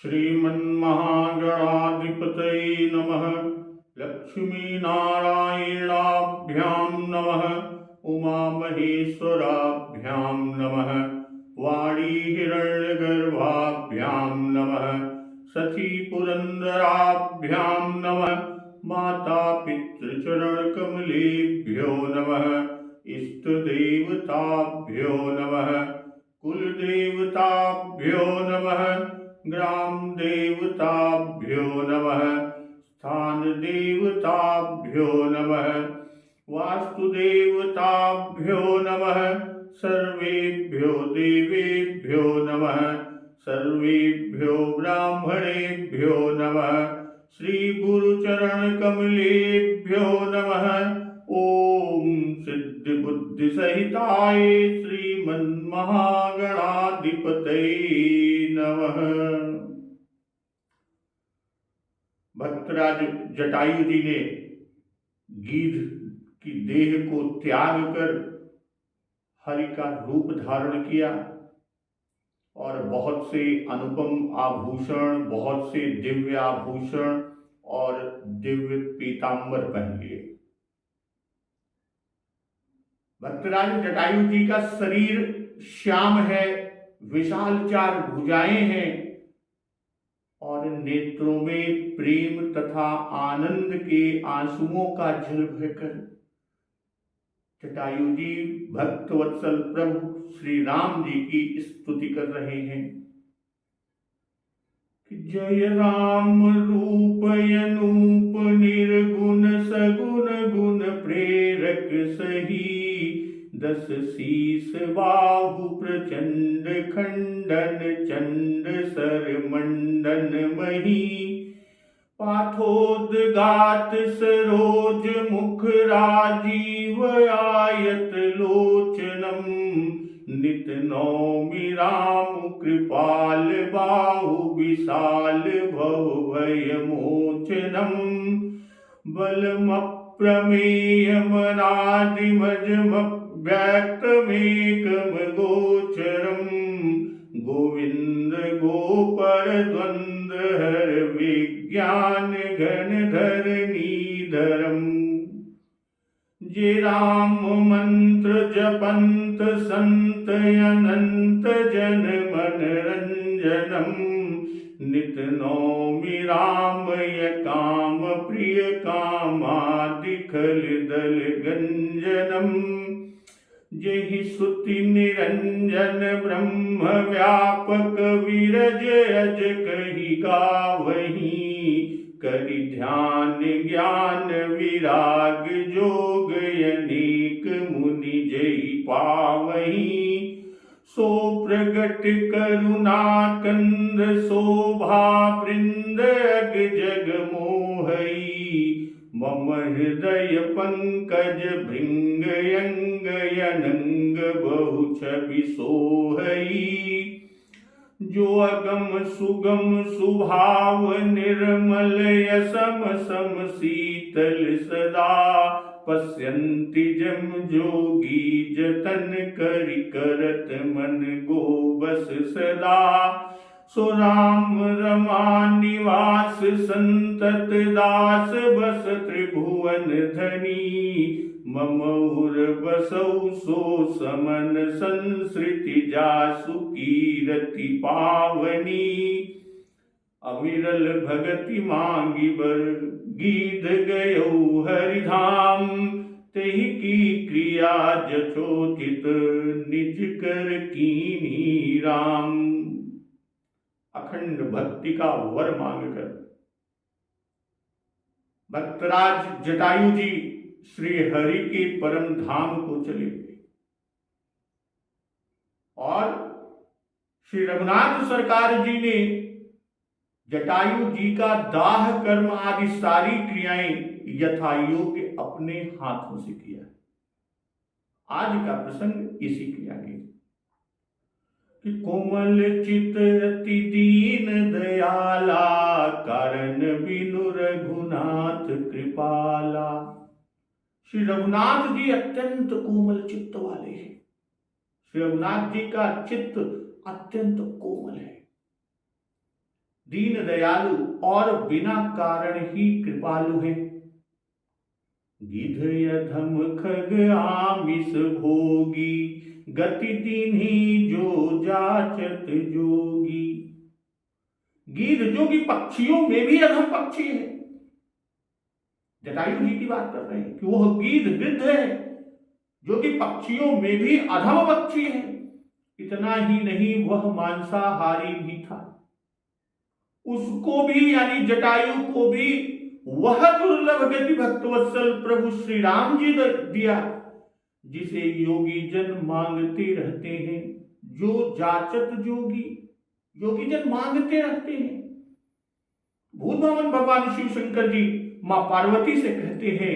श्रीमन्महागणाधिपतये नमः। लक्ष्मीनारायणाभ्यां नमः। उमामहेश्वराभ्यां नमः। वाणीहिरण्यगर्भाभ्यां नमः। सखीपुरन्दराभ्यां नमः। मातापितृचरणकमलेभ्यो नमः। इष्टदेवताभ्यो नमः। कुलदेवताभ्यो नमः। ग्रामदेवताभ्यो नमः। स्थानदेवताभ्यो नमः। वास्तुदेवताभ्यो नमः। सर्वेभ्यो देवेभ्यो नमः। सर्वेभ्यो ब्राह्मणेभ्यो नमः। श्रीगुरुचरणकमलेभ्यो नमः। ओम सिद्धिबुद्धिसहिताय श्रीमन्महागणाधिपतये नमः। भक्तराज जटायु जी ने गीध की देह को त्याग कर हरि का रूप धारण किया और बहुत से अनुपम आभूषण, बहुत से दिव्य आभूषण और दिव्य पीतांबर पहन लिए। भक्तराज जटायु जी का शरीर श्याम है, विशाल चार भुजाएं हैं और नेत्रों में प्रेम तथा आनंद के आंसुओं का जल बहकर जटायु जी भक्त वत्सल प्रभु श्री राम जी की स्तुति कर रहे हैं। जय राम रूप अनूप निर्गुण सगुण गुण प्रेरक सही, दस शीस बाहु प्रचंड खंडन चंड सर मंडन मही, पाथोदगात सरोज मुख राजीव आयत लोचनम, नित नौमि राम कृपाल बाहु विशाल भव भय मोचनम, बलमप्रमेयमनादिमजमव्यक्तमेकम गोचरम, गोविंद गोपर द्वंद हर विज्ञान घन धरणीधरम, जे राम मंत्र जपंत संत अनंत जन मन रंजनम, नित नौमि रामय काम प्रिय कामादि खल दल गंजनम, जेहि सुति निरंजन ब्रह्म व्यापक विरज अज कहि गावहीं, करि ध्यान ज्ञान विराग जोग अनेक मुनि जय पावहीं, सो प्रगट करुणा कंद शोभा वृंद अग जग मोहई, मम हृदय पंकज भृंग अंग अनंग बहु छवि सोहई, जो अगम सुगम सुभाव निर्मल यसम सम शीतल सदा, पश्यन्ति जम जोगी जतन करि करत मन गोबस सदा, सो राम रमा निवास संतत दास बस त्रिभुवन धनी, मम उर बसौ सो समन संसृति जासु कीरति पावनी, अविरल भगति मांगी बर गीध गयो हरिधाम, तेहि की क्रिया जथोचित निज कर कीन्ही राम। अखंड भक्ति का वर मांगकर भक्तराज जटायु जी श्री हरि के परम धाम को चले गए और श्री रघुनाथ सरकार जी ने जटायु जी का दाह कर्म आदि सारी क्रियाएं यथायोग्य अपने हाथों से किया। आज का प्रसंग इसी क्रिया के कि कोमल चित अति दीन दयाला, कारण बिनु रघुनाथ कृपाला। श्री रघुनाथ जी अत्यंत कोमल चित्त वाले हैं। श्री रघुनाथ जी का चित्त अत्यंत कोमल है। दीन दयालु और बिना कारण ही कृपालु है। गिध अधम खग आमिष भोगी, गति दीन्ही जो जाचत जोगी। गिद्ध जो कि पक्षियों में भी अधम पक्षी है, जटायु जी की बात कर रहे हैं कि वह गिद्ध है जो कि पक्षियों में भी अधम पक्षी है। इतना ही नहीं, वह मांसाहारी भी था। उसको भी यानी जटायु को भी वह दुर्लभ गति भक्तवत्सल प्रभु श्री राम जी ने दिया जिसे योगी जन मांगते रहते हैं। जो जाचत जोगी, योगी जन मांगते रहते हैं। भूत भवन भगवान शिव शंकर जी मां पार्वती से कहते हैं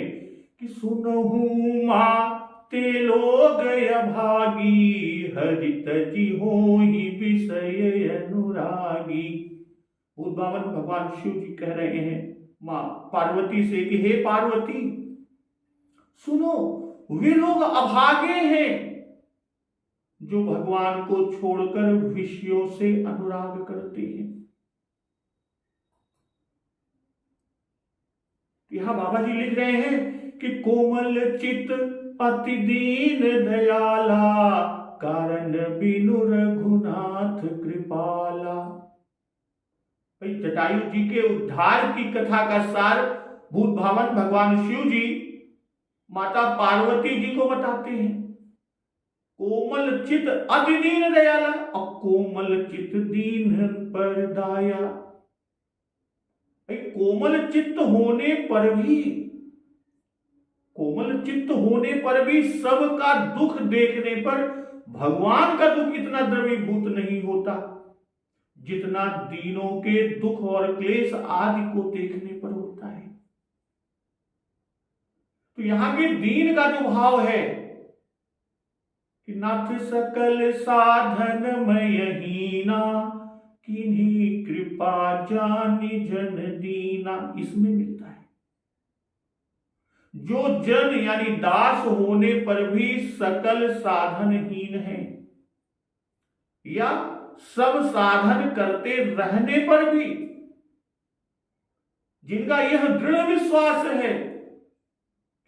कि सुनहु मां ते लोग अभागी, हरित जी होहि विषय अनुरागी। भूत भवन भगवान शिव जी कह रहे हैं मां पार्वती से कि हे पार्वती सुनो, वे लोग अभागे हैं जो भगवान को छोड़कर विषयों से अनुराग करते हैं। यहां बाबा जी लिख रहे हैं कि कोमल चित अति दीन दयाला, कारण बिनु रघुनाथ कृपाला। भाई जटायु जी के उद्धार की कथा का सार भूत भावन भगवान शिव जी माता पार्वती जी को बताते हैं। कोमल चित अति दीन दयाला और कोमल चित दीन पर दाया। कोमल चित्त होने पर भी, कोमल चित्त होने पर भी सबका दुख देखने पर भगवान का दुख इतना द्रवीभूत नहीं होता जितना दीनों के दुख और क्लेश आदि को देखने पर होता है। तो यहां के दीन का जो भाव है कि नाथ सकल साधन मयहीना, किन्हीं कृपा जानि जन दीना, इसमें मिलता है। जो जन यानी दास होने पर भी सकल साधनहीन है या सब साधन करते रहने पर भी जिनका यह दृढ़ विश्वास है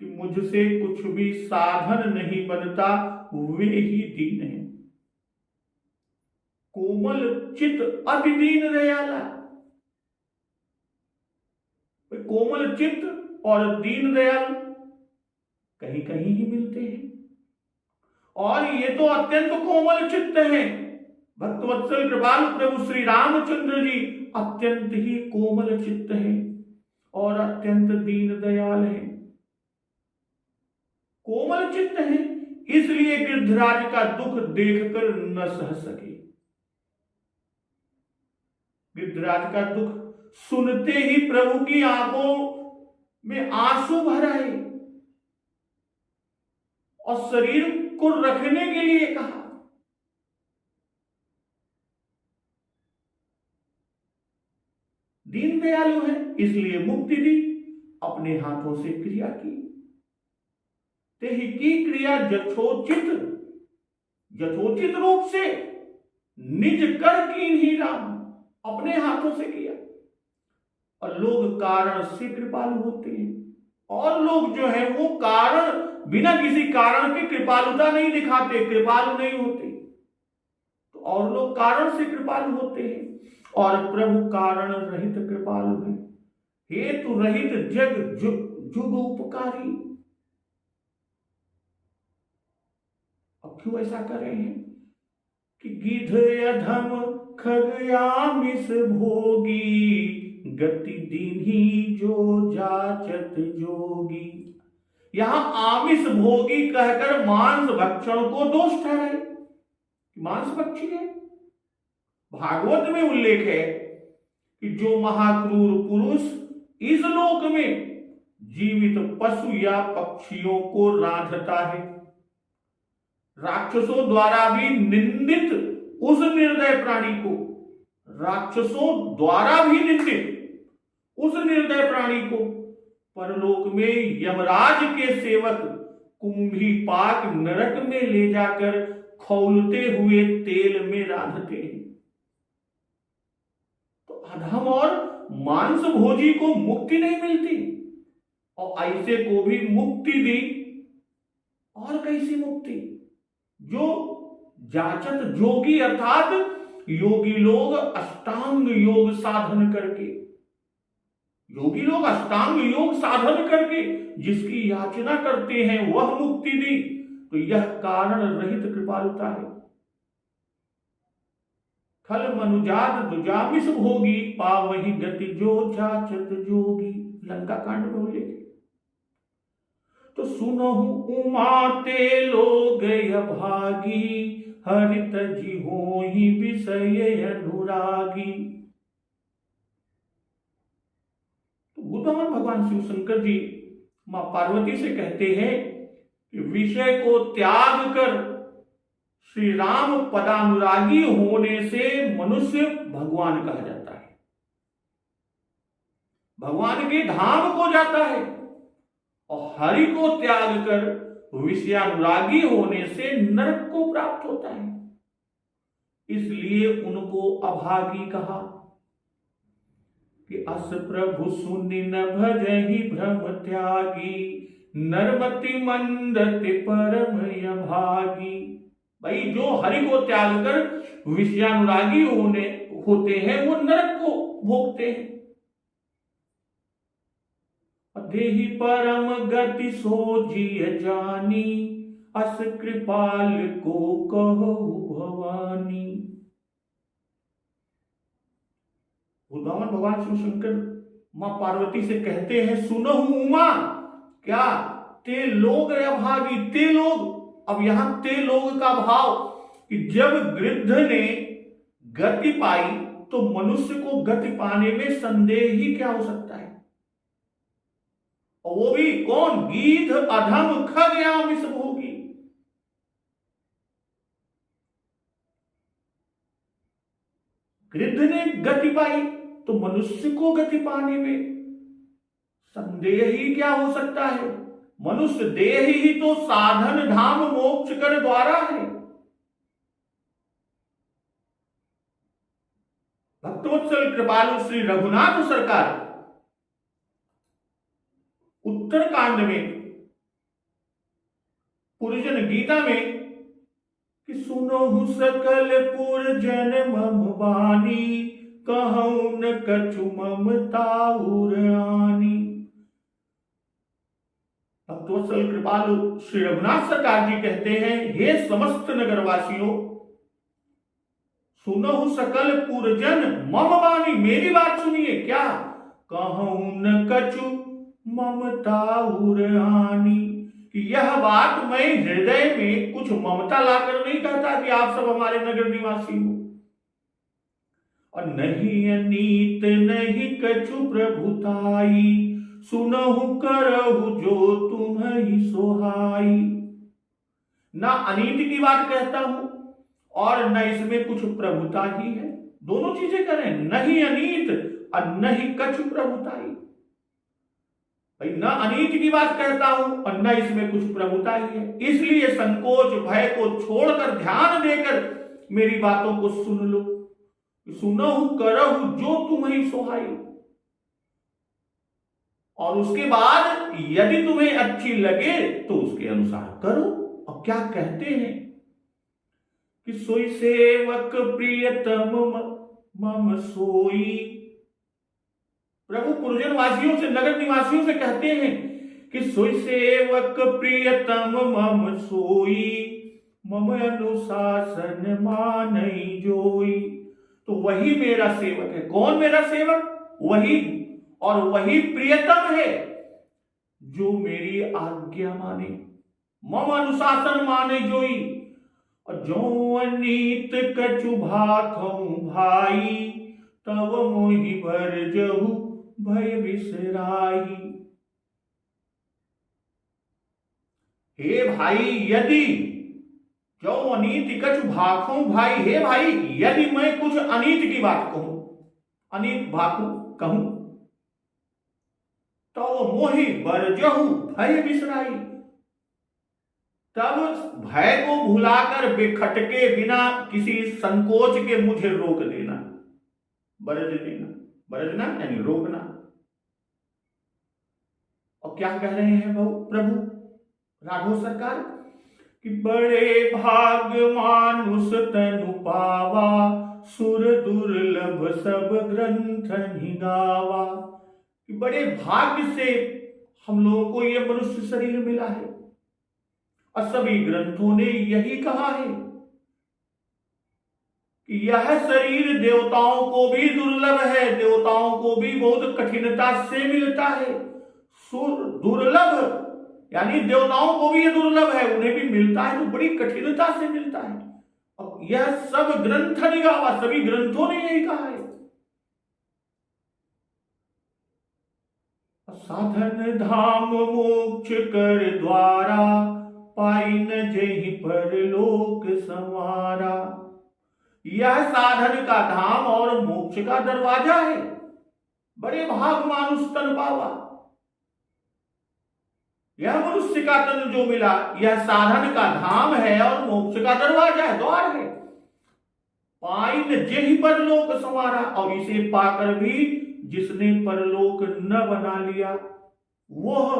कि मुझसे कुछ भी साधन नहीं बनता, वे ही दीन हैं। कोमल चित अति दीन दयाला। कोमल चित्त और दीन दयाल कहीं कहीं ही मिलते हैं, और ये तो अत्यंत कोमल चित्त हैं। भक्तवत्सल कृपालु प्रभु श्री रामचंद्र जी अत्यंत ही कोमल चित्त हैं और अत्यंत दीन दयाल हैं। कोमल चित्त हैं, इसलिए गिरधराज का दुख देखकर न सह सके। गिरधराज का दुख सुनते ही प्रभु की आंखों में आंसू भर आए और शरीर को रखने के लिए कहा। दीन दयालु है इसलिए मुक्ति दी, अपने हाथों से क्रिया की। तेहि की क्रिया यथोचित रूप से निज कर कीन्ही राम, अपने हाथों से किया। और लोग कारण से कृपालु होते हैं, और लोग जो है वो कारण बिना किसी कारण के कृपालुता नहीं दिखाते, कृपालु नहीं होते। तो और लोग कारण से कृपालु होते हैं और प्रभु कारण रहित कृपालु है। हेतु रहित जग जुग उपकारी। अब क्यों ऐसा कर रहे हैं कि गिद्ध अधम खग आमिष भोगी, गति दीन्ही जो जाचत जोगी। यहां आमिष भोगी कहकर मांस भक्षण को दोष ठहराए, मांस भक्षी है। भागवत में उल्लेख है कि जो महाक्रूर पुरुष इस लोक में जीवित पशु या पक्षियों को रांधता है, राक्षसों द्वारा भी निंदित उस निर्दय प्राणी को, राक्षसों द्वारा भी निंदित उस निर्दय प्राणी को परलोक में यमराज के सेवक कुंभी पाक नरक में ले जाकर खौलते हुए तेल में रांधते हैं। तो अधम और मांस भोजी को मुक्ति नहीं मिलती, और ऐसे को भी मुक्ति दी। और कैसी मुक्ति? जो जाचत जोगी अर्थात योगी लोग अष्टांग योग साधन करके, योगी लोग अष्टांग योग साधन करके जिसकी याचना करते हैं वह मुक्ति दी। तो यह कारण रहित कृपालुता है। खल मनुजात दुजामिस भोगी, पावहि गति जो जाचत जोगी। लंका कांड में उल्लेख। तो सुनहु उमा ते लोग अभागी, हरित जी होहि विषय अनुरागी। तो बुद्धवान भगवान शिव शंकर जी मां पार्वती से कहते हैं कि विषय को त्याग कर श्री राम पदानुरागी होने से मनुष्य भगवान कहा जाता है, भगवान के धाम को जाता है। और हरि को त्याग कर विषयानुरागी होने से नरक को प्राप्त होता है। इसलिए उनको अभागी कहा कि अस प्रभु सुनि न भजहि भ्रम त्यागी, नरमति मंदति परम अभागी। भाई जो हरि को त्याग कर विषयानुरागी होते हैं वो नरक को भोगते हैं। देहि परम गति सो जिय जानी, अस कृपाल को कहो भवानी। बुद्धवान भगवान शिव शंकर मां पार्वती से कहते हैं सुनहु उमा, क्या ते लोग अभागी, ते लोग। अब यहां ते लोग का भाव कि जब गृध्र ने गति पाई तो मनुष्य को गति पाने में संदेह ही क्या हो सकता है। और वो भी कौन? गीध अधम खगयामिस भोगी। गृध्र ने गति पाई तो मनुष्य को गति पाने में संदेह ही क्या हो सकता है। मनुष्य देह ही तो साधन धाम मोक्ष कर द्वारा है। भक्तवत्सल कृपालु श्री रघुनाथ सरकार उत्तरकांड में पुरजन गीता में कि सुनहु सकल पुरजन मम बानी, कहूं न कछु ममता उर आनी। भक्तवत्सल कृपालु श्री रघुनाथ सरकार जी कहते हैं, हे समस्त नगरवासियों, सुनहु सकल पुरजन मम बानी, मेरी बात सुनिए। क्या? कहूं न कछु ममता उर आनी, कि यह बात मैं हृदय में कुछ ममता लाकर नहीं कहता कि आप सब हमारे नगर निवासी हो। और नहीं अनीत नहीं कछु प्रभुताई, सुनहु करहु जो तुम्हें सोहाई। ना अनीत की बात कहता हूं और न इसमें कुछ प्रभुता ही है। दोनों चीजें करें, नहीं अनीत और नहीं कछु प्रभुताई। भाई न अनीत की बात कहता हूं और न इसमें कुछ प्रभुता ही है। इसलिए संकोच भय को छोड़कर ध्यान देकर मेरी बातों को सुन लो। सुनहु करहु जो तुम्हें सोहाई। और उसके बाद यदि तुम्हें अच्छी लगे तो उसके अनुसार करो। और क्या कहते हैं कि सोई सेवक प्रियतम मम सोई। प्रभु पुरजन वासियों से, नगर निवासियों से कहते हैं कि सोई सेवक प्रियतम मम सोई, मम अनुशासन मानई जोई। तो वही मेरा सेवक है। कौन मेरा सेवक? वही, और वही प्रियतम है जो मेरी आज्ञा माने। मम अनुशासन माने जोई। और जो अनीत कछु भाखौ भाई, तब मोहि बरजहु भय बिसराई। हे भाई, यदि जो अनीत कछु भाखौ भाई, हे भाई यदि मैं कुछ अनीत की बात कहूं, अनीत भाखौ कहूं, तो मोहि बरजहु भय बिसराई। तब भय को भुलाकर बेखटके बिना किसी संकोच के मुझे रोक देना, बरज देना। बरजना यानी रोकना। और क्या कह रहे हैं प्रभु राघव सरकार कि बड़े भाग मानुष तनु पावा, सुर दुर्लभ सब ग्रंथ निगावा। कि बड़े भाग्य से हम लोगों को यह मनुष्य शरीर मिला है, और सभी ग्रंथों ने यही कहा है कि यह शरीर देवताओं को भी दुर्लभ है, देवताओं को भी बहुत कठिनता से मिलता है। दुर्लभ यानी देवताओं को भी ये दुर्लभ है, उन्हें भी मिलता है तो बड़ी कठिनता से मिलता है। और यह सब ग्रंथ निगावा, सभी ग्रंथों ने यही कहा है। साधन धाम मोक्ष कर द्वारा, पाई न जेहि परलोक संवारा। यह साधन का धाम और मोक्ष का दरवाजा है। बड़े भाग मानुष तन पावा। यह मनुष्य का तन जो मिला, यह साधन का धाम है और मोक्ष का दरवाजा है, द्वार है। पाई न जेहि परलोक संवारा। और इसे पाकर भी जिसने परलोक न बना लिया, वह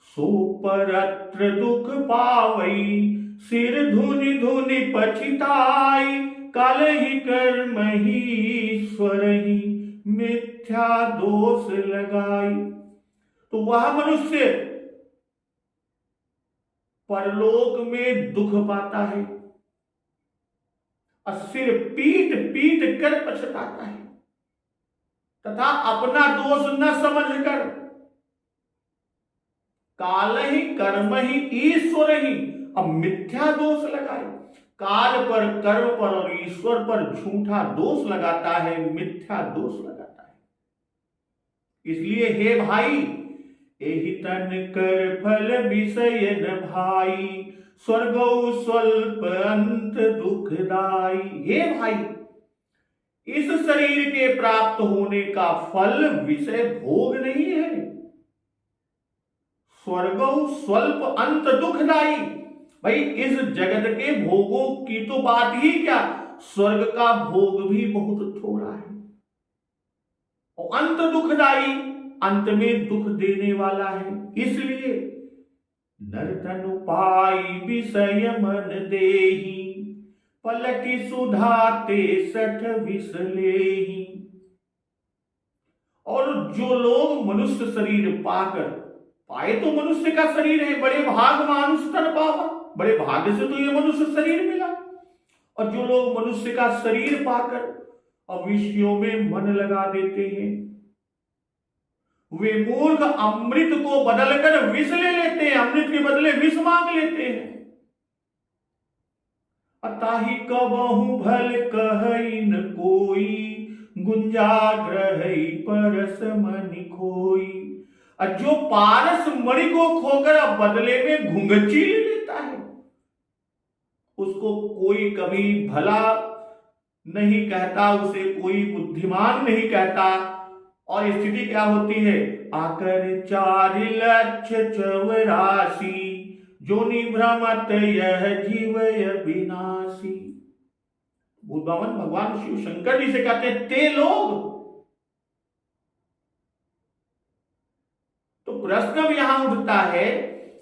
सो परत्र दुख पावई, सिर धुनि धुनि पछिताई। काल ही कर्म ही ईश्वर ही, मिथ्या दोष लगाई। तो वह मनुष्य परलोक में दुख पाता है और सिर पीट पीट कर पछताता है, तथा अपना दोष न समझकर काल ही कर्म ही ईश्वर ही, अब मिथ्या दोष लगाए। काल पर, कर्म पर और ईश्वर पर झूठा दोष लगाता है, मिथ्या दोष लगाता है। इसलिए हे भाई, एहि तन कर फल विषय न भाई, स्वर्गौ स्वल्प अंत दुखदाई। हे भाई, इस शरीर के प्राप्त होने का फल विषय भोग नहीं है। स्वर्गौ स्वल्प अंत दुखदाई। भाई, इस जगत के भोगों की तो बात ही क्या, स्वर्ग का भोग भी बहुत थोड़ा है। और अंत दुखदाई, अंत में दुख देने वाला है। इसलिए नर्तन पाई विषय मन देही, पलटी सुधाते सठ विसलेही। और जो लोग मनुष्य शरीर पाकर, पाए तो मनुष्य का शरीर है, बड़े भाग मानुष तन पावा, बड़े भाग्य से तो ये मनुष्य शरीर मिला। और जो लोग मनुष्य का शरीर पाकर और विषयों में मन लगा देते हैं, वे मूर्ख अमृत को बदलकर विष ले लेते हैं, अमृत के बदले विष मांग लेते हैं। अताहि कबहु भल कहई न कोई, गुंजाग्रहई परस मनि खोई। और जो पारस मणि को खोकर बदले में घुंघची ले लेता है, उसको कोई कभी भला नहीं कहता, उसे कोई बुद्धिमान नहीं कहता। और स्थिति क्या होती है, आकर 4,84,000 जोनि भ्रमत यह जीव विनाशी। बुद्धवान भगवान शिव शंकर जी से कहते हैं, ते लोग। तो प्रश्न भी यहां उठता है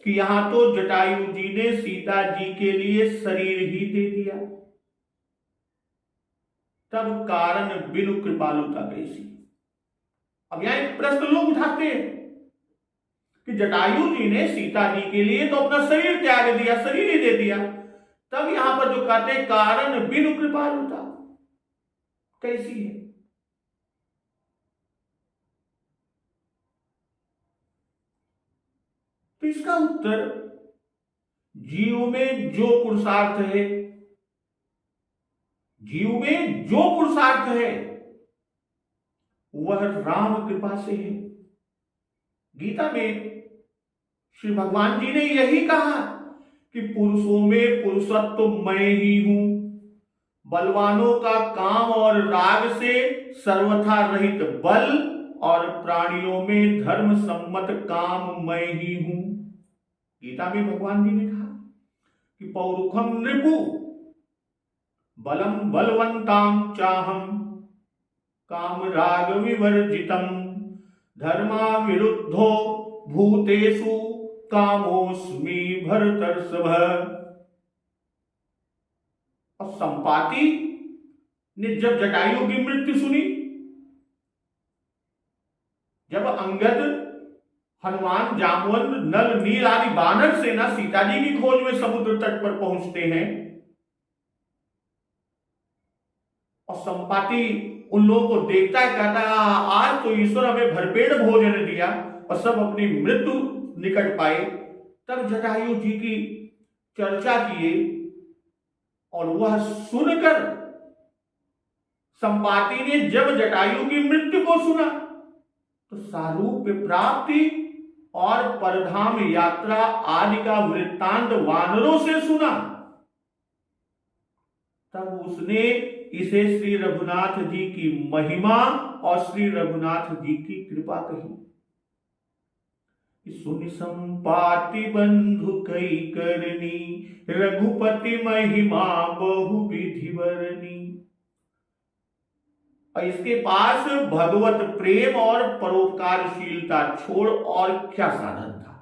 कि यहां तो जटायु जी ने सीता जी के लिए शरीर ही दे दिया, तब कारण बिनु कृपालुता कैसी। अब यहां एक प्रश्न लोग उठाते हैं कि जटायु जी ने सीता जी के लिए तो अपना शरीर त्याग दिया, शरीर ही दे दिया, तब यहां पर जो कहते हैं कारण बिनु कृपालुता कैसी है। तो इसका उत्तर, जीव में जो पुरुषार्थ है, जीव में जो पुरुषार्थ है वह राम कृपा से है। गीता में श्री भगवान जी ने यही कहा कि पुरुषों में पुरुषत्व मैं ही हूं, बलवानों का काम और राग से सर्वथा रहित बल, और प्राणियों में धर्म सम्मत काम मैं ही हूं। गीता में भगवान जी ने कहा कि पौरुखम नृपु बलम बलवंताम चाहम, काम राग विवर्जितम धर्मा विरुद्धो भूतेषु कामोस्मि भरतर्षभ। और संपाति ने जब जटायु की मृत्यु सुनी, जब अंगद, हनुमान, जामवंत, नल, नील आदि वानर सेना सीता जी की खोज में समुद्र तट पर पहुंचते हैं और संपाति उन लोगों को देखता है, कहता है आज तो ईश्वर हमें भरपेट भोजन दिया और सब अपनी मृत्यु निकट पाए। तब जटायु जी की चर्चा किए और वह सुनकर संपाति ने जब जटायु की मृत्यु को सुना तो सारूप्य प्राप्ति और परधाम यात्रा आदि का वृत्तांत वानरों से सुना। तब उसने इसे श्री रघुनाथ जी की महिमा और श्री रघुनाथ जी की कृपा कही। सुनि संपाति बंधु कई करनी रघुपति महिमा बहु विधि वरनी। और इसके पास भगवत प्रेम और परोपकारशीलता छोड़ और क्या साधन था?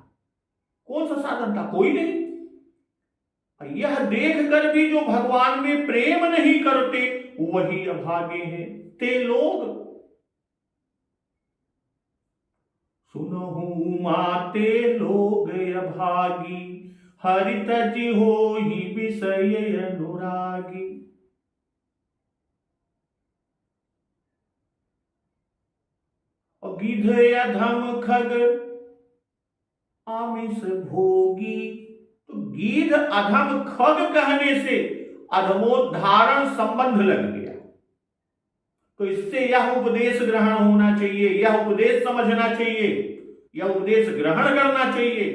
कौन सा साधन था? कोई नहीं। यह देखकर भी जो भगवान में प्रेम नहीं करते वही अभागे हैं ते लोग। सुनहु माते लोग अभागी हरि तज होहि विषय अनुरागी। और गिध अधम खग आमिष भोगी। तो गिध अधम खग कहने से अधमोद्धारण संबंध लग गया। तो इससे यह उपदेश ग्रहण होना चाहिए, यह उपदेश समझना चाहिए, यह उपदेश ग्रहण करना चाहिए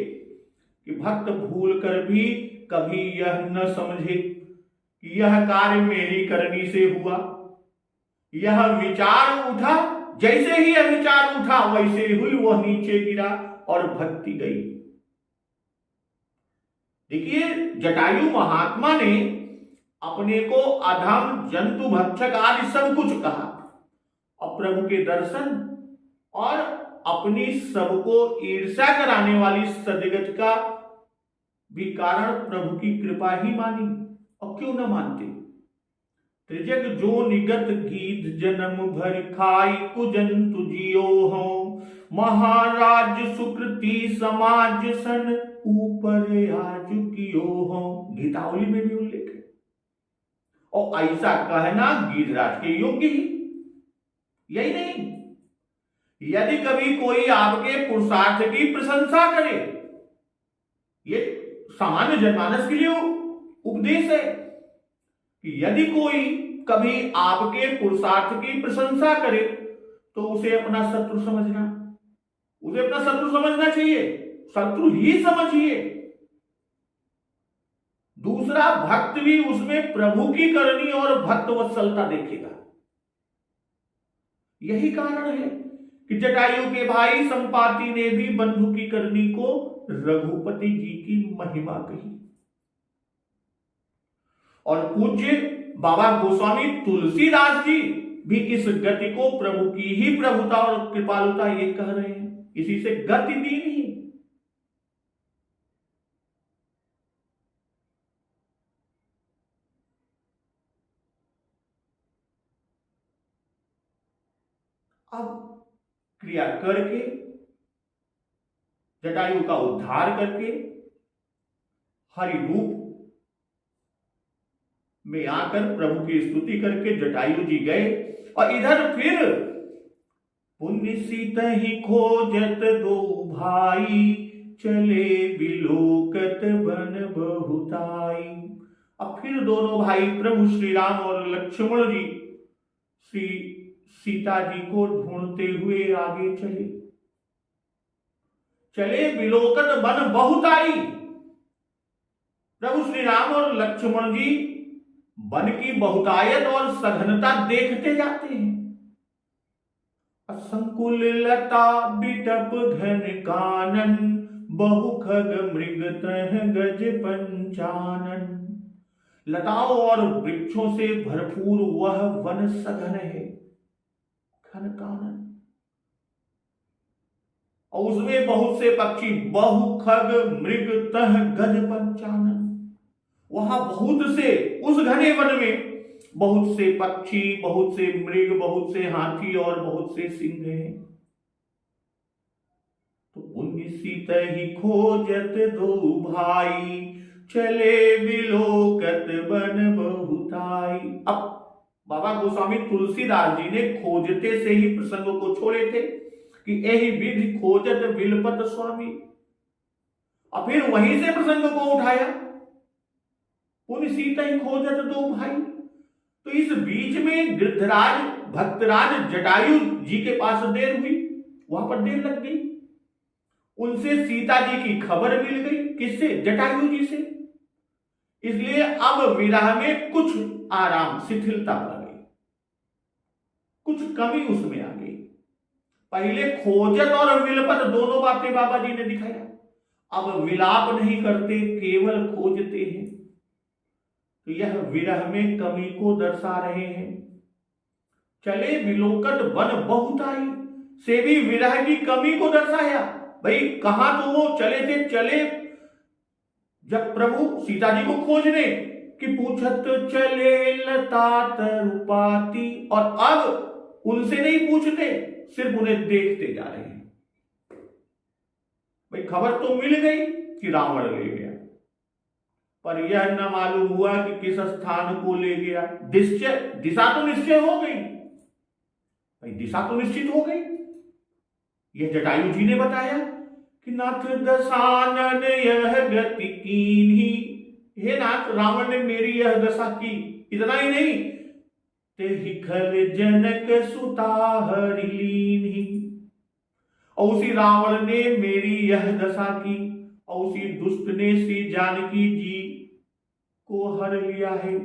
कि भक्त भूल कर भी कभी यह न समझे कि यह कार्य मेरी करनी से हुआ। यह विचार उठा, जैसे ही यह विचार उठा वैसे हुई वह नीचे गिरा और भक्ति गई। देखिए, जटायु महात्मा ने अपने को अधम, जंतु भक्षक आदि सब कुछ कहा और प्रभु के दर्शन और अपनी सबको ईर्ष्या कराने वाली सदगत का भी कारण प्रभु की कृपा ही मानी। और क्यों न मानते? त्रिजग जो निगत गीत जन्म भर खाई कुजंतु जियो हो महाराज सुकृति समाज सन ऊपर आज कियो हो। गीतावली में भी उल्लेख है। और ऐसा कहना गीधराज के योग्य ही। यही नहीं, यदि कभी कोई आपके पुरुषार्थ की प्रशंसा करे, ये सामान्य जनमानस के लिए उपदेश है कि यदि कोई कभी आपके पुरुषार्थ की प्रशंसा करे तो उसे अपना शत्रु समझना, उसे अपना शत्रु समझना चाहिए, शत्रु ही समझिए। दूसरा, भक्त भी उसमें प्रभु की करनी और भक्त वत्सलता देखेगा। यही कारण है कि जटायु के भाई संपाति ने भी बंधु की करनी को रघुपति जी की महिमा कही। और पूज्य बाबा गोस्वामी तुलसीदास जी भी इस गति को प्रभु की ही प्रभुता और कृपालुता ये कह रहे हैं। इसी से गति दीन ही। अब क्रिया करके जटायु का उद्धार करके हरि रूप में आकर प्रभु की स्तुति करके जटायु जी गए। और इधर फिर पुण्य सीत ही खोजत दो भाई चले बिलोकत बन बहुताई। अब फिर दोनों भाई प्रभु श्री राम और लक्ष्मण जी श्री सीता जी को ढूंढते हुए आगे चले। चले बिलोकत बन बहुताई। प्रभु श्री राम और लक्ष्मण जी वन की बहुतायत और सघनता देखते जाते हैं। असंकुल लता बिटप घन कानन बहु खग मृग तह गज पंचानन। लताओं और वृक्षों से भरपूर वह वन सघन है। कानन कानन। और उसमें बहुत से पक्षी, बहु खग मृग तह गज पंचानन। वहां बहुत से, उस घने वन में बहुत से पक्षी, बहुत से मृग, बहुत से हाथी और बहुत से सिंह हैं। तो पुण्य सीत ही खोजत दो भाई, चले बिलोकत बन बहुताई। अब बाबा गोस्वामी तुलसीदास जी ने खोजते से ही प्रसंग को छोड़े थे कि यही विधि खोजत बिलपत स्वामी, और फिर वहीं से प्रसंग को उठाया, पुण्य सीता ही खोजत दो भाई। तो इस बीच में गिरधराज भक्तराज जटायु जी के पास देर हुई, वहां पर देर लग गई। उनसे सीता जी की खबर मिल गई, किससे? जटायु जी से। इसलिए अब विरह में कुछ आराम, शिथिलता पड़ गई, कुछ कमी उसमें आ गई। पहले खोजत और विलपत दोनों बातें बाबा जी ने दिखाया, अब विलाप नहीं करते, केवल खोजते हैं। तो यह विरह में कमी को दर्शा रहे हैं। चले बिलोकत वन बहुताई से भी विरह की कमी को दर्शाया। भाई कहां तो वो चले थे, चले जब प्रभु सीता जी को खोजने कि पूछत चले लता तरुपाती, और अब उनसे नहीं पूछते, सिर्फ उन्हें देखते जा रहे हैं। भाई खबर तो मिल गई कि रावण ले गया, पर यह न मालूम हुआ कि किस स्थान को ले गया। दिशा तो निश्चय हो गई, भाई दिशा तो निश्चित हो गई। यह जटायु जी ने बताया कि नाथ दशानन यह गति कीन्ही, हे नाथ रावण ने मेरी यह दशा की। इतना ही नहीं, तेहि खल जनक सुता हरि लीन्ही, और उसी रावण ने मेरी यह दशा की, और उसी दुष्ट ने श्री जानकी जी को हर लिया है।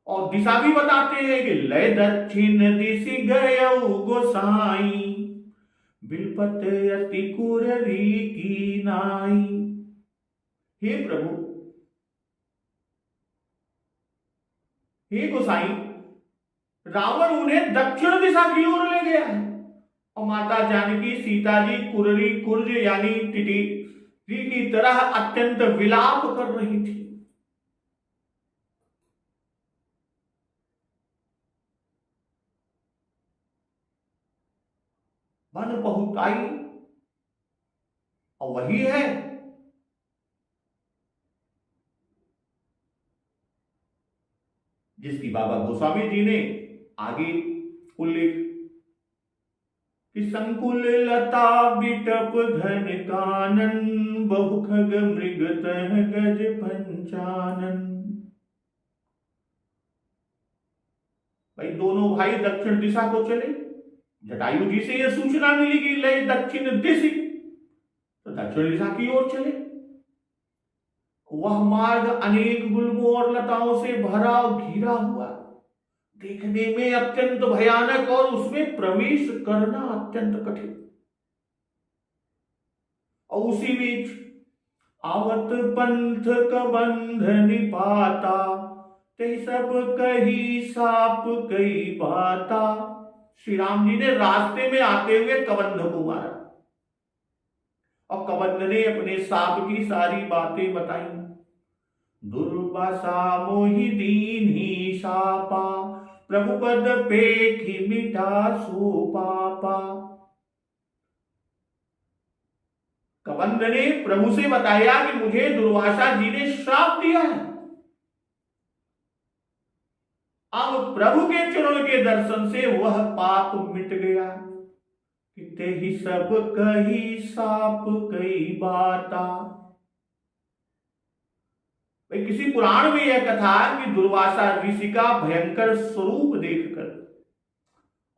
और दिशा भी बताते हैं कि लय दक्षिण दिशि गयौ गोसाई, बिलपत अति कुररी की नाई। हे प्रभु, हे गोसाई, रावण उन्हें दक्षिण दिशा की ओर ले गया है, और माता जानकी सीता जी कुररी कुर्ज यानी टिटरी की तरह अत्यंत विलाप कर रही थी। वन बहुताई, और वही है जिसकी बाबा गोस्वामी जी ने आगे उल्लेख कि संकुल लता बिटप घन कानन, बहुखग मृग तह गज पंचानन। भाई दोनों भाई दक्षिण दिशा को चले। जटायु जी से यह सूचना मिली कि ले दक्षिण दिशि, तो दक्षिण दिशा की ओर चले। वह मार्ग अनेक गुल्मों और लताओं से भरा और घिरा हुआ, देखने में अत्यंत भयानक, और उसमें प्रवेश करना अत्यंत कठिन। और उसी बीच आवत पंथ कबंध निपाता, ते सब कही साप कई बाता। श्री राम जी ने रास्ते में आते हुए कबंध को मारा, और कबंध ने अपने साप की सारी बातें बताई। दुर्वासा मोहि दीन्ही शापा, प्रभु पद पेखि मिटा सो पापा। कबंध ने प्रभु से बताया कि मुझे दुर्वासा जी ने श्राप दिया है। अब प्रभु के चरण के दर्शन से वह पाप मिट गया। किते ही सब कही साप कई बाता। किसी पुराण में यह कथा कि दुर्वासा ऋषि का भयंकर स्वरूप देखकर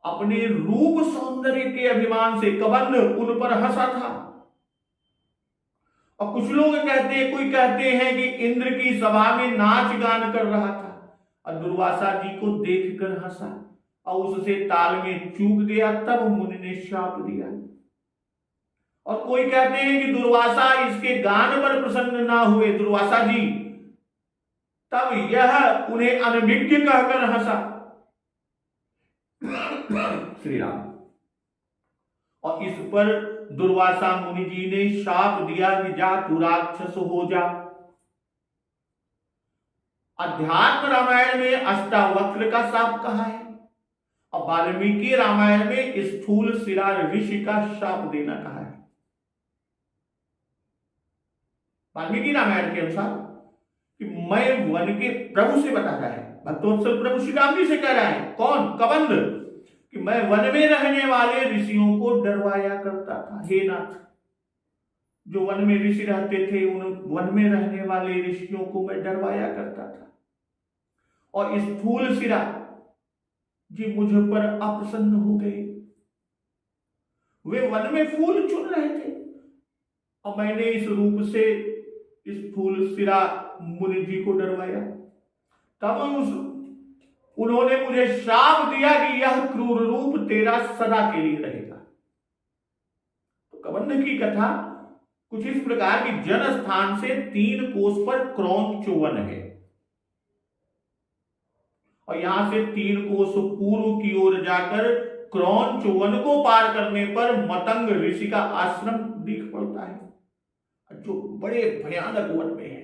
अपने रूप सौंदर्य के अभिमान से कबंध उन पर हंसा था। और कुछ लोग कहते हैं, कोई कहते हैं कि इंद्र की सभा में नाच गान कर रहा था और दुर्वासा जी को देखकर हंसा और उससे ताल में चूक गया, तब मुनि ने शाप दिया। और कोई कहते हैं कि दुर्वासा इसके गान पर प्रसन्न ना हुए दुर्वासा जी, तब यह उन्हें अनभिज्ञ कहकर हंसा। श्री राम। और इस पर दुर्वासा मुनि जी ने शाप दिया कि जा तू राक्षस हो जा। अध्यात्म रामायण में अष्टावक्र का शाप कहा है और वाल्मीकि रामायण में स्थूल सिरा ऋषि का शाप देना कहा है। वाल्मीकि रामायण के अनुसार कि मैं वन के प्रभु से बता रहा है, भक्तवत्सल प्रभु श्री राम जी से कह रहा है, कौन? कबंध, कि मैं वन में रहने वाले ऋषियों को डरवाया करता था। हे नाथ, जो वन में ऋषि रहते थे उन वन में रहने वाले ऋषियों को मैं डरवाया करता था। और स्थूल सिरा जी मुझ पर अप्रसन्न हो गए। वे वन में फूल चुन रहे थे और मैंने इस रूप से स्थूल सिरा मुनि जी को डरवाया। तब उन्होंने मुझे श्राप दिया कि यह क्रूर रूप तेरा सदा के लिए रहेगा। तो कबंध की कथा कुछ इस प्रकार की, जन स्थान से 3 कोस पर क्रौंच वन है और यहां से 3 कोस पूर्व की ओर जाकर क्रौंच वन को पार करने पर मतंग ऋषि का आश्रम दिख पड़ता है, जो बड़े भयानक वन में है।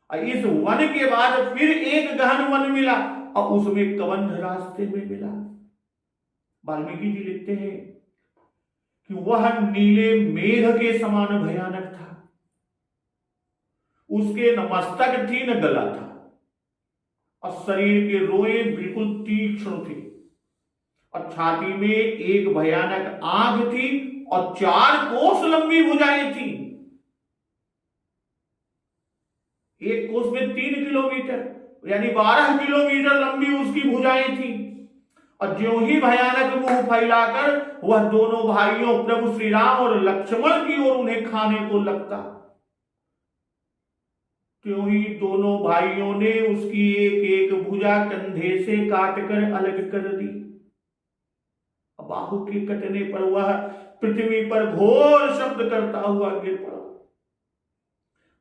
इस वन के बाद फिर एक गहन वन मिला और उसमें कबंध रास्ते में मिला। वाल्मीकि जी लिखते हैं कि वह नीले मेघ के समान भयानक था। उसके न मस्तक थी न गला था और शरीर के रोए बिल्कुल तीक्ष्ण थे और छाती में एक भयानक आंख थी और 4 कोस लंबी भुजाएं थी। एक कोस में 3 किलोमीटर यानी 12 किलोमीटर लंबी उसकी भुजाएं थी और ज्यों ही भयानक मुंह फैलाकर वह दोनों भाइयों प्रभु श्री राम और लक्ष्मण की ओर उन्हें खाने को लगता, त्यों ही दोनों भाइयों ने उसकी एक एक भुजा कंधे से काटकर अलग कर दी। बाहु के कटने पर वह पृथ्वी पर घोर शब्द करता हुआ गिर पड़ा।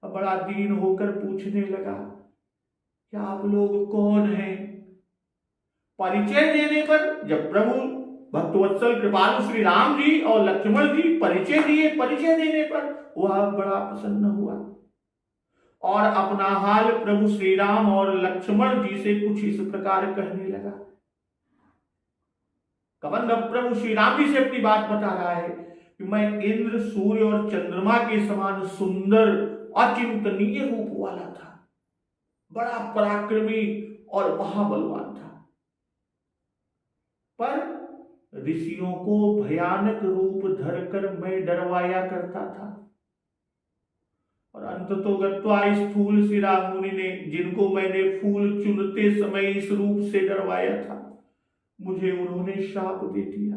बड़ा दीन होकर पूछने लगा, क्या आप लोग कौन हैं? परिचय देने पर जब प्रभु भक्तवत्सल कृपालु श्री राम जी और लक्ष्मण जी परिचय दिए, परिचय देने पर वह बड़ा प्रसन्न हुआ और अपना हाल प्रभु श्री राम और लक्ष्मण जी से कुछ इस प्रकार कहने लगा। कबंध प्रभु श्री राम जी से अपनी बात बता रहा है कि मैं इंद्र, सूर्य और चंद्रमा के समान सुंदर अचिंतनीय रूप वाला था, बड़ा पराक्रमी और महाबलवान था, पर ऋषियों को भयानक रूप धरकर मैं डरवाया करता था। और अंततोगत्वा स्थूल सिरा मुनि ने, जिनको मैंने फूल चुनते समय इस रूप से डरवाया था, मुझे उन्होंने शाप दे दिया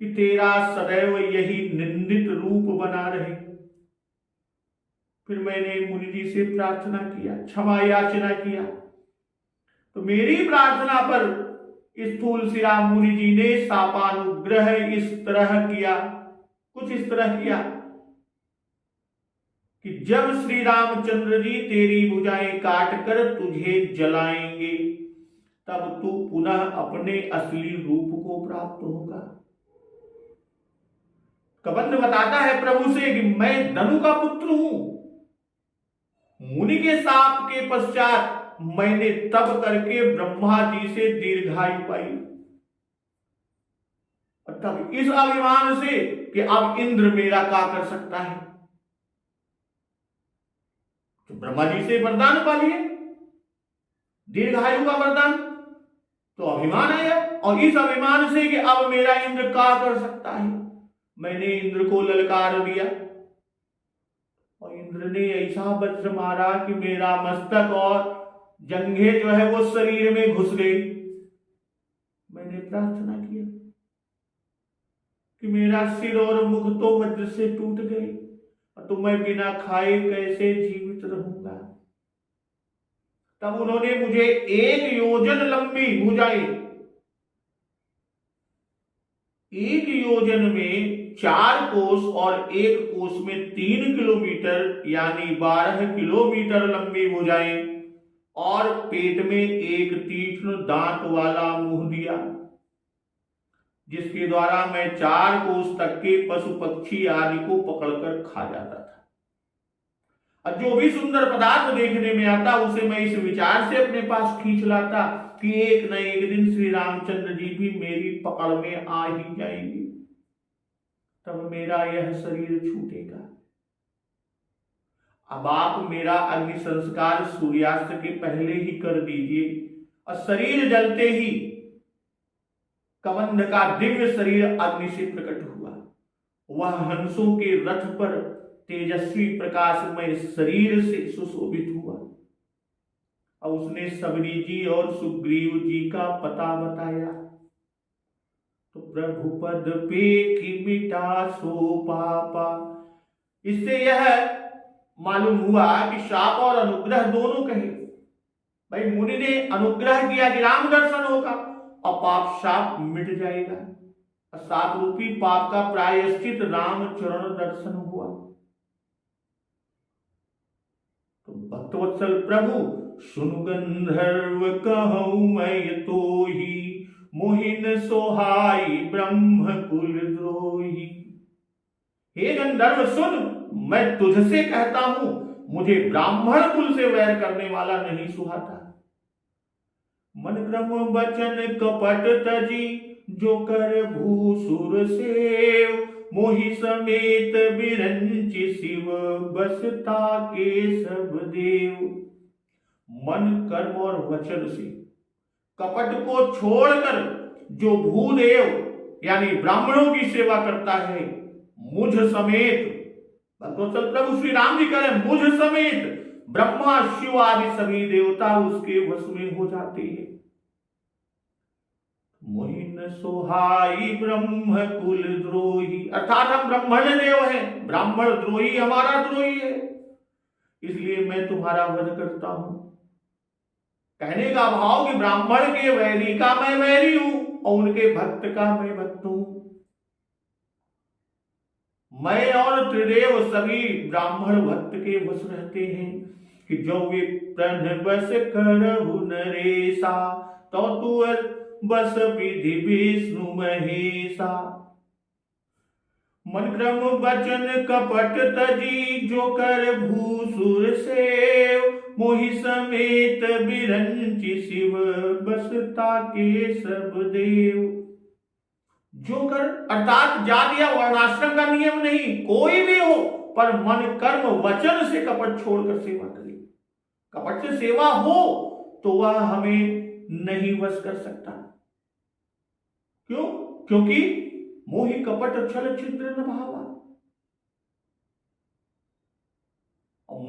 कि तेरा सदैव यही निंदित रूप बना रहे। फिर मैंने मुनि जी से प्रार्थना किया, क्षमा याचना किया, तो मेरी प्रार्थना पर स्थूल सिरा मुनि जी ने शापानुग्रह इस तरह किया, कुछ इस तरह किया कि जब श्री रामचंद्र जी तेरी भुजाएं काटकर तुझे जलाएंगे तब तू पुनः अपने असली रूप को प्राप्त होगा। कबंध बताता है प्रभु से कि मैं धनु का पुत्र हूं। मुनि के शाप के पश्चात मैंने तप करके ब्रह्मा जी से दीर्घायु पाई और तब इस अभिमान से कि अब इंद्र मेरा क्या कर सकता है, तो ब्रह्मा जी से वरदान पा लिए, दीर्घायु का वरदान। तो अभिमान आया और इस अभिमान से कि अब मेरा इंद्र क्या कर सकता है, मैंने इंद्र को ललकार दिया और इंद्र ने ऐसा वज्र मारा कि मेरा मस्तक और जंघे जो है वो शरीर में घुस गई। मैंने प्रार्थना किया कि मेरा सिर और मुख तो वज्र से टूट गए, तो मैं बिना खाए कैसे जीवित रहूंगा। तब उन्होंने मुझे 1 योजन लंबी भुजाएं, 1 योजन में 4 कोस और 1 कोस में 3 किलोमीटर यानी 12 किलोमीटर लंबी भुजाएं और पेट में एक तीक्ष्ण दांत वाला मुंह दिया, जिसके द्वारा मैं 4 कोस तक के पशु पक्षी आदि को पकड़कर खा जाता था। और जो भी सुंदर पदार्थ देखने में आता उसे मैं इस विचार से अपने पास खींच लाता कि एक न एक दिन श्री रामचंद्र जी भी मेरी पकड़ में आ ही जाएंगे, तब मेरा यह शरीर छूटेगा। अब आप मेरा अग्नि संस्कार सूर्यास्त के पहले ही कर दीजिए। और शरीर जलते ही कबंध का दिव्य शरीर अग्नि से प्रकट हुआ। वह हंसों के रथ पर तेजस्वी प्रकाशमय शरीर से सुशोभित हुआ और उसने सबरी जी और सुग्रीव जी का पता बताया। तो प्रभु पद पे की मिटा सो पापा। इससे यह मालूम हुआ कि शाप और अनुग्रह दोनों कहे। भाई मुनि ने अनुग्रह किया कि राम दर्शन होगा और पाप शाप मिट जाएगा, और शाप रूपी पाप का प्रायश्चित राम चरण दर्शन हुआ। तो भक्तवत्सल प्रभु सुनु गंधर्व कहूं मैं तो ही, मोहिन सोहाई ब्रह्म कुल द्रोही। हे गंधर्व सुन, मैं तुझसे कहता हूं, मुझे ब्राह्मण कुल से वैर करने वाला नहीं सुहाता। मन क्रम बचन कपट तजी, जो कर भूसुर सेव, मोहि समेत बिरंच शिव, बसता के सब देव। मन कर्म और वचन से कपट को छोड़कर जो भूदेव यानी ब्राह्मणों की सेवा करता है, मुझ समेत, प्रभु श्री राम जी करें, मुझ समेत ब्रह्मा शिव आदि सभी देवता उसके वश में हो जाते हैं। मोहिन सोहाई ब्रह्म कुल द्रोही, अर्थात हम ब्राह्मण देव हैं, ब्राह्मण द्रोही हमारा द्रोही है, इसलिए मैं तुम्हारा वध करता हूं। कहने का भाव कि ब्राह्मण के वैरी का मैं वैरी हूं और उनके भक्त का मैं भक्त हूं। मैं और त्रिदेव सभी ब्राह्मण भक्त के वश रहते हैं कि जो वे प्रण बस करहु नरेसा, तो तू बस विधि विष्णु महेशा। मन क्रम बचन कपट तजी, जो कर भूसुर सेव, मोहि समेत बिरंच शिव, बसता के सब देव। जो कर अर्थात जाति या वर्णाश्रम का नियम नहीं, कोई भी हो, पर मन कर्म वचन से कपट छोड़कर सेवा करे। कपट से सेवा हो तो वह हमें नहीं वश कर सकता। क्यों? क्योंकि मोहि कपट छल छिद्र न भावा।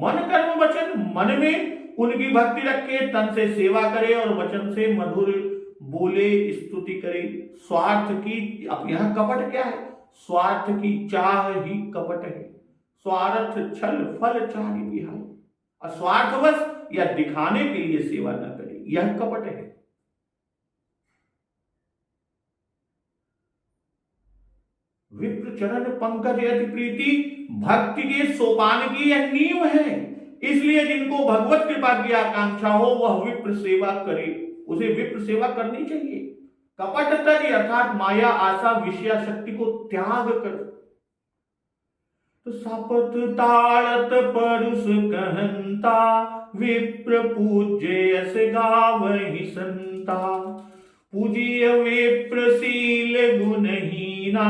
मन कर्म वचन, मन में उनकी भक्ति रखे, तन से सेवा करे और वचन से मधुर बोले, स्तुति करे। स्वार्थ की, अब यहां कपट क्या है? स्वार्थ की चाह ही कपट है। स्वार्थ छल फल चाह विहाय, स्वार्थवश या दिखाने के लिए सेवा न करे, यह कपट है। विप्र चरण पंकज अति प्रीति, भक्ति के सोपान की यह नींव है। इसलिए जिनको भगवत कृपा की आकांक्षा हो वह विप्र सेवा करे, उसे विप्र सेवा करनी चाहिए। कपट तज अर्थात माया आशा विषया शक्ति को त्याग कर। तो सपत ताड़त परुष कहंता, विप्र पूज्य यस गावहि संता। पूजिय विप्रशील गुणहीना,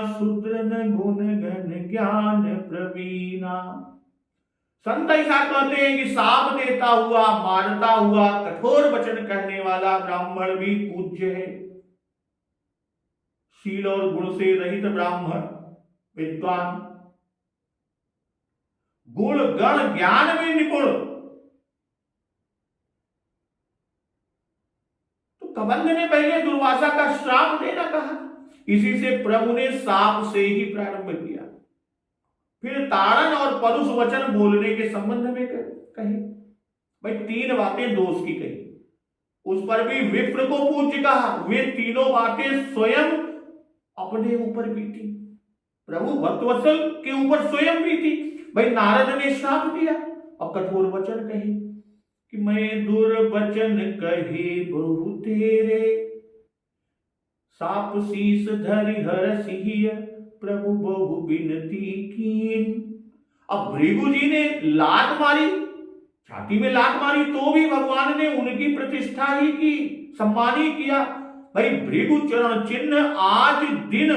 शूद्र न गुण गण ज्ञान प्रवीणा। संत ऐसा कहते हैं कि साप देता हुआ, मारता हुआ, कठोर वचन कहने वाला ब्राह्मण भी पूज्य है। शील और गुण से रहित ब्राह्मण विद्वान, गुण गण ज्ञान में निपुण। तो कबंध ने पहले दुर्वासा का श्राप देना कहा, इसी से प्रभु ने साप से ही प्रारंभ किया। फिर ताड़न और परुष वचन बोलने के संबंध में कहे। भाई 3 बातें दोष की कही, उस पर भी विप्र को पूज्य कहा। वे तीनों बातें स्वयं अपने ऊपर बीती, प्रभु भक्तवत्सल के ऊपर स्वयं बीती। भाई नारद ने श्राप दिया और कठोर वचन कहे, कि मैं दुर्वचन कहे बहु तेरे, साप शीस धरि हर सिहिय प्रभु बहु बिनती कीन। अब भृगु जी ने लात मारी, छाती में लात मारी, तो भी भगवान ने उनकी प्रतिष्ठा ही की, सम्मान ही किया। भाई भृगु चरण चिन्ह आज दिन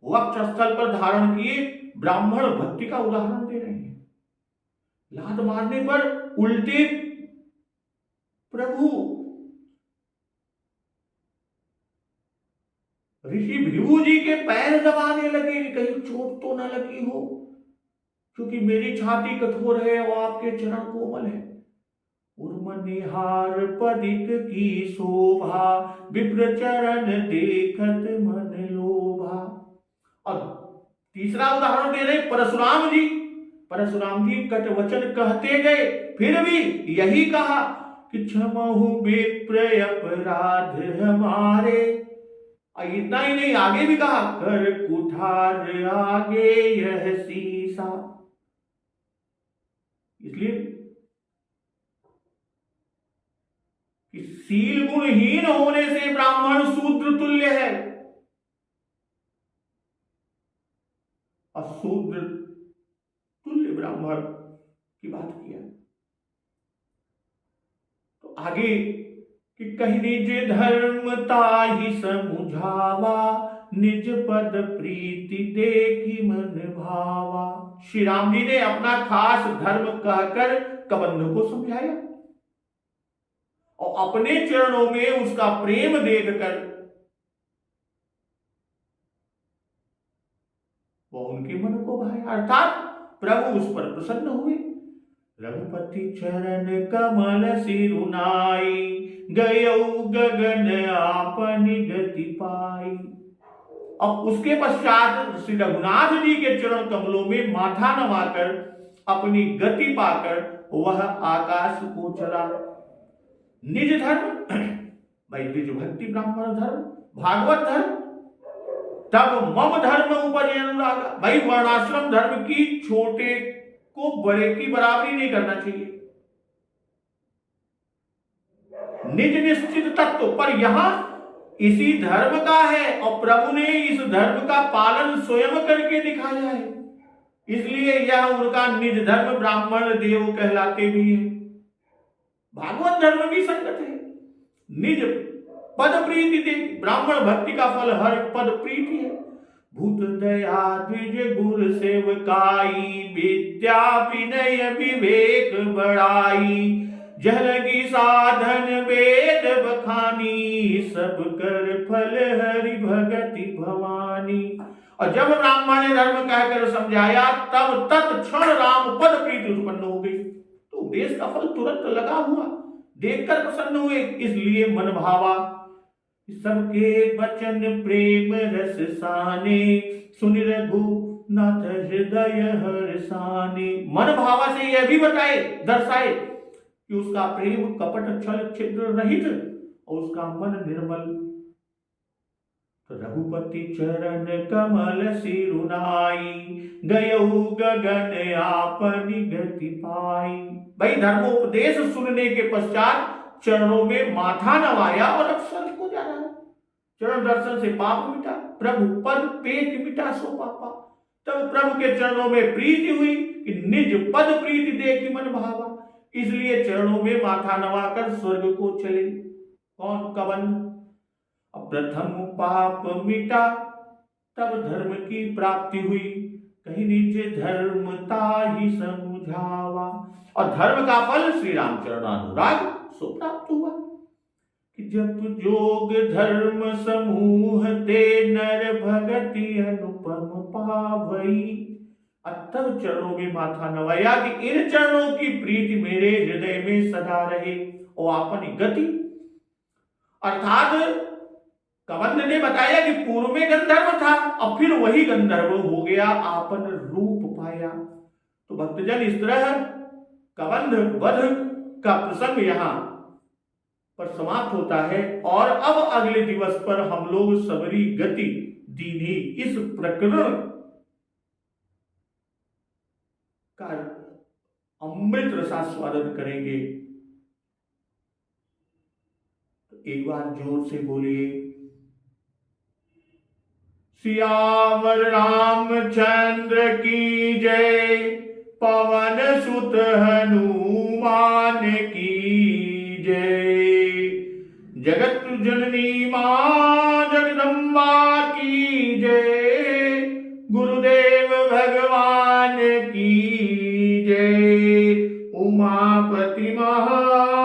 वक्षस्थल पर धारण किए ब्राह्मण भक्ति का उदाहरण दे रहे हैं। लात मारने पर उल्टे प्रभु ऋषि भृगु जी के पैर दबाने लगे, कहीं चोट तो न लगी हो, क्योंकि मेरी छाती कठोर है और आपके चरण कोमल है। उर्मनिहार पदिक की शोभा, विप्र चरण देखत मन लोभा। और तीसरा उदाहरण दे रहे परशुराम जी। परशुराम जी कट वचन कहते गए, फिर भी यही कहा कि क्षमहु विप्र अपराध हमारे। और इतना ही नहीं, आगे भी कहा कर कुठार आगे यह सीसा। इसलिए कि सील गुणहीन होने से ब्राह्मण शूद्र तुल्य है, और शूद्र तुल्य ब्राह्मण की बात किया। तो आगे कि कहीं निज धर्मता ही समुझावा, निज पद प्रीति देखी मन भावा। श्री राम जी ने अपना खास धर्म कहकर कबंध को समझाया और अपने चरणों में उसका प्रेम देखकर वो उनके मन को भाया, अर्थात प्रभु उस पर प्रसन्न हुए। रघुपति चरण कमल सिरुनाई, गयौ गगन आपन गति पाई। अब उसके पश्चात श्री रघुनाथ जी के चरण कमलों में माथा नवाकर अपनी गति पाकर वह आकाश को चला। निज धर्म, भाई निज भक्ति ब्राह्मण धर्म, भागवत धर्म, तब मम धर्म उपरि अनुराग। भाई वर्णाश्रम धर्म की छोटे को बड़े की बराबरी नहीं करना चाहिए। निज निश्चित तत्व पर यहां इसी धर्म का है और प्रभु ने इस धर्म का पालन स्वयं करके दिखाया है, इसलिए यह उनका निज धर्म ब्राह्मण देव कहलाते भी है। भागवत धर्म भी संगत है। निज पद प्रीति दे, ब्राह्मण भक्ति का फल हर पद प्रीति है। भूत दया द्विज गुर सेवकाई, विद्या विनय विवेक बड़ाई। जलगी साधन वेद बखानी, सब कर फल हरि भगति भवानी। और जब ब्राह्मण ने धर्म कहकर समझाया तब तत्क्षण राम पद प्रीति उत्पन्न हो गई। तो उपदेश का फल तुरंत लगा हुआ, देखकर प्रसन्न हुए, इसलिए मन भावा। सबके वचन प्रेम रस साने, सुन रघुनाथ हृदय हर्षाने। मन भावा से यह भी बताए दर्शाए कि उसका प्रेम कपट छल छिद्र रहित और उसका मन निर्मल। तो रघुपति चरण कमल सिरुनाई, गयौ गगन आपनि गति पाई। भाई धर्मोपदेश सुनने के पश्चात चरणों में माथा नवाया और अब स्वर्ग को जा रहा है। चरण दर्शन से पाप मिटा, प्रभु पद पेट मिटा सो पापा। तब प्रभु के चरणों में प्रीति हुई कि निज पद प्रीति देखी मन भावा, इसलिए चरणों में माथा नवाकर स्वर्ग को चले। कौन? कबंध। प्रथम पाप मिटा तब धर्म की प्राप्ति हुई, कहीं निज धर्मता ही समझावा। और धर्म का फल श्री राम चरणानुराग सो प्राप्त हुआ कि जप जोग धर्म समूह ते, नर भगति अनुपम पावई। तब चरणों में माथा नवाया कि इन चरणों की प्रीति मेरे हृदय में सदा रहे और अपनी गति। अर्थात कबंध ने बताया कि पूर्व में गंधर्व था और फिर वही गंधर्व हो गया, आपन रूप पाया। तो भक्तजन इस तरह कबंध वध का प्रसंग यहां पर समाप्त होता है और अब अगले दिवस पर हम लोग सबरी गति दीनी इस प्रकरण का अमृत रसास्वादन करेंगे। एक बार जोर से बोलिए, सियावर रामचंद्र की जय, पवन सुत हनुमान की जय। जगत जननी मां जगदम्बा की जय, गुरुदेव भगवान की जय। उमापति महा